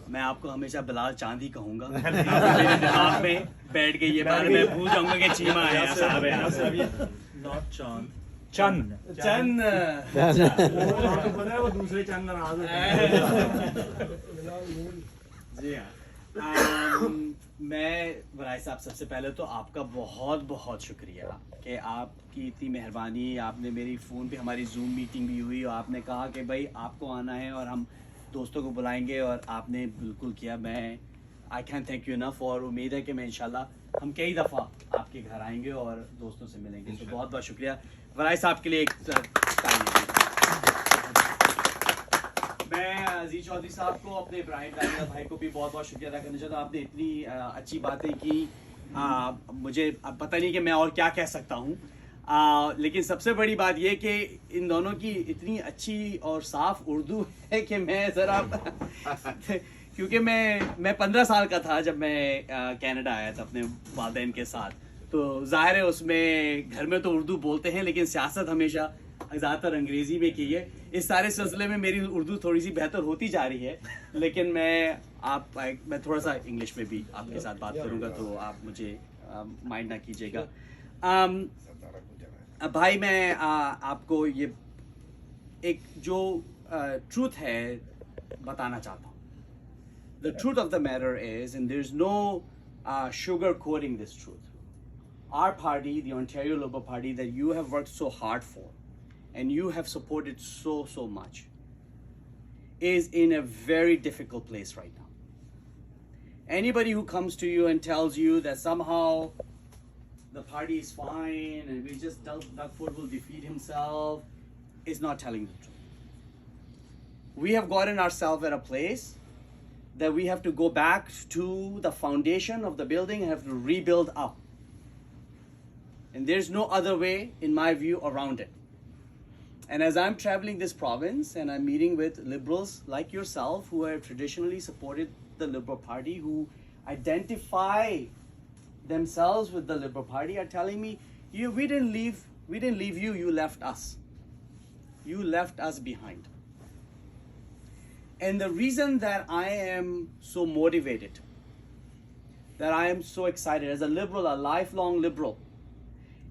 میں آپ کو ہمیشہ بلال چاند ہی کہوں گا. میرے دماغ میں بیٹھ کے یہ بات میں بھول جاؤں گا کہ چیما ہے صاحب ہے. ناٹ چاند, چند پتا ہے وہ دوسرے چند ناراض جی ہاں. میں وڑائچ صاحب سب سے پہلے تو آپ کا بہت بہت شکریہ کہ آپ کی اتنی مہربانی. آپ نے میری فون پہ ہماری زوم میٹنگ بھی ہوئی اور آپ نے کہا کہ بھائی آپ کو آنا ہے اور ہم دوستوں کو بلائیں گے, اور آپ نے بالکل کیا. میں I can thank you enough, اور امید ہے کہ میں انشاءاللہ ہم کئی دفعہ آپ کے گھر آئیں گے اور دوستوں سے ملیں گے. تو بہت بہت شکریہ وڑائچ صاحب کے لیے. میں عزیز چوہدری صاحب کو, اپنے ابراہیم بھائی کو بھی بہت بہت شکریہ ادا کرنا چاہتا ہوں. آپ نے اتنی اچھی باتیں کی, مجھے اب پتہ نہیں کہ میں اور کیا کہہ سکتا ہوں. لیکن سب سے بڑی بات یہ کہ ان دونوں کی اتنی اچھی اور صاف اردو ہے کہ میں ذرا کیونکہ میں 15 سال کا تھا جب میں کینیڈا آیا تھا اپنے والدین کے ساتھ, تو ظاہر ہے اس میں گھر میں تو اردو بولتے ہیں لیکن سیاست ہمیشہ زیادہ تر انگریزی میں کی ہے. اس سارے سلسلے میں میری اردو تھوڑی سی بہتر ہوتی جا رہی ہے, لیکن میں تھوڑا سا انگلش میں بھی آپ کے ساتھ بات کروں گا, تو آپ مجھے مائنڈ نہ کیجیے گا. بھائی میں آپ کو یہ ایک جو ٹروتھ ہے بتانا چاہتا ہوں. The truth of the matter is, and there's no sugar coating this truth. Our party, the Ontario Liberal Party, that you have worked so hard for, and you have supported so much, is in a very difficult place right now. Anybody who comes to you and tells you that somehow the party is fine and we just Doug Ford will defeat himself is not telling the truth. We have gotten ourselves at a place that we have to go back to the foundation of the building and have to rebuild up. And there's no other way, in my view, around it. And as I'm traveling this province and I'm meeting with liberals like yourself who have traditionally supported the Liberal Party, who identify themselves with the Liberal Party, are telling me, we didn't leave you, you left us. You left us behind. And the reason that I am so motivated, that I am so excited as a liberal, a lifelong liberal,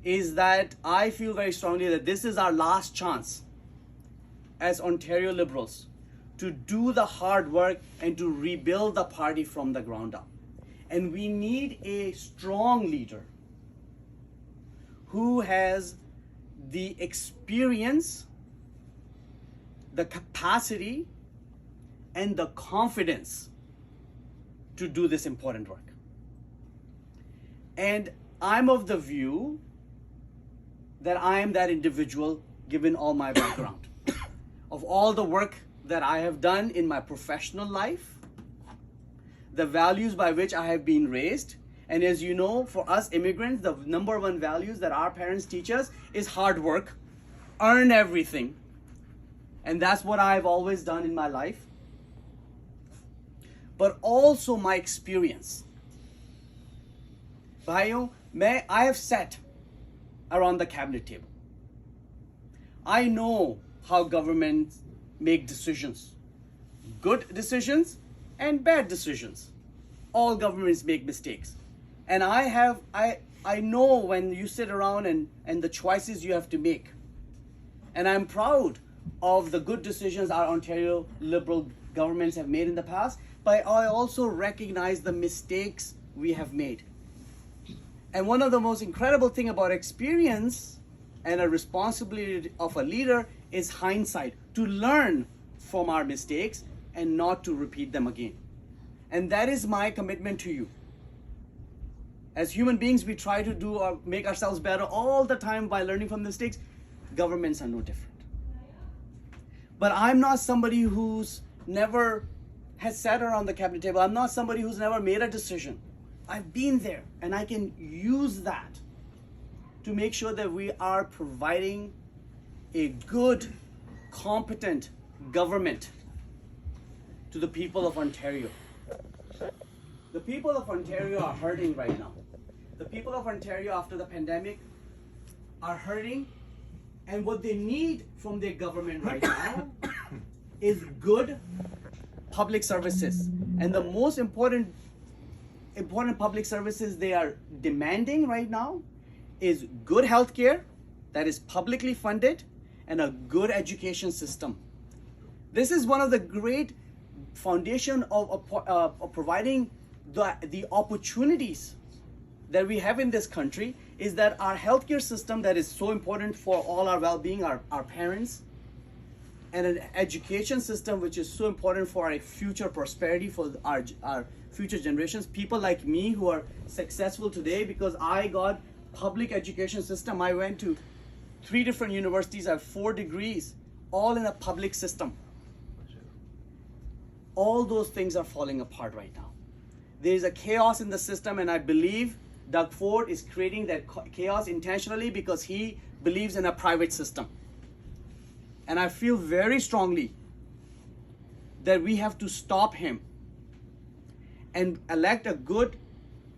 is that I feel very strongly that this is our last chance as Ontario Liberals to do the hard work and to rebuild the party from the ground up. And we need a strong leader who has the experience, the capacity, and the confidence to do this important work. And I'm of the view that I am that individual given all my background of all the work that I have done in my professional life, the values by which I have been raised. And as you know, for us immigrants, the number one values that our parents teach us is hard work, earn everything. And that's what I've always done in my life. But also my experience. Bhaiyon, I have sat around the cabinet table. I know how governments make decisions. Good decisions and bad decisions. All governments make mistakes. And I know when you sit around and the choices you have to make. And I'm proud of the good decisions our Ontario Liberal governments have made in the past, but I also recognize the mistakes we have made. And one of the most incredible thing about experience and a responsibility of a leader is hindsight, to learn from our mistakes and not to repeat them again. And that is my commitment to you. As human beings, we try to do or make ourselves better all the time by learning from mistakes. Governments are no different. But I'm not somebody who's never has sat around the cabinet table. I'm not somebody who's never made a decision. I've been there, and I can use that to make sure that we are providing a good, competent government to the people of Ontario. The people of Ontario are hurting right now. The people of Ontario after the pandemic are hurting, and what they need from their government right now is good, public services. And the most important public services they are demanding right now is good healthcare that is publicly funded and a good education system. This is one of the great foundation of providing the opportunities that we have in this country, is that our healthcare system that is so important for all our well-being, our parents, and an education system which is so important for our future prosperity, for our future generations. People like me who are successful today because I got public education system. I went to 3 different universities, I have 4 degrees, all in a public system. All those things are falling apart right now. There is a chaos in the system, and I believe Doug Ford is creating that chaos intentionally because he believes in a private system. And I feel very strongly that we have to stop him and elect a good,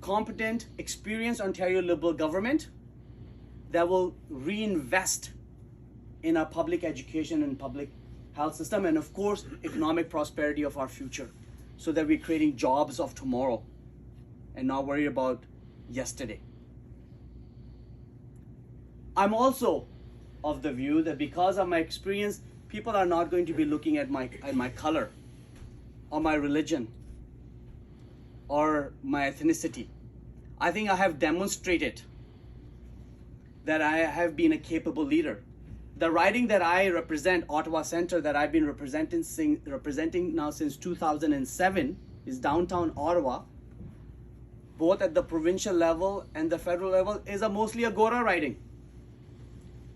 competent, experienced Ontario Liberal government that will reinvest in our public education and public health system, and of course economic prosperity of our future, so that we're creating jobs of tomorrow and not worry about yesterday. I'm also of the view that because of my experience, people are not going to be looking at my color or my religion or my ethnicity. I think I have demonstrated that I have been a capable leader. The riding that I represent, Ottawa Centre, that I've been representing now since 2007, is downtown Ottawa, both at the provincial level and the federal level, is mostly a Gora riding.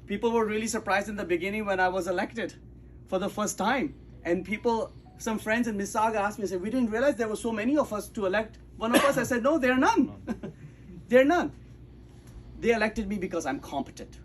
People were really surprised in the beginning when I was elected for the first time. And some friends in Mississauga asked me, said, we didn't realize there were so many of us to elect one of us. I said, no, there are none. There are none. They elected me because I'm competent.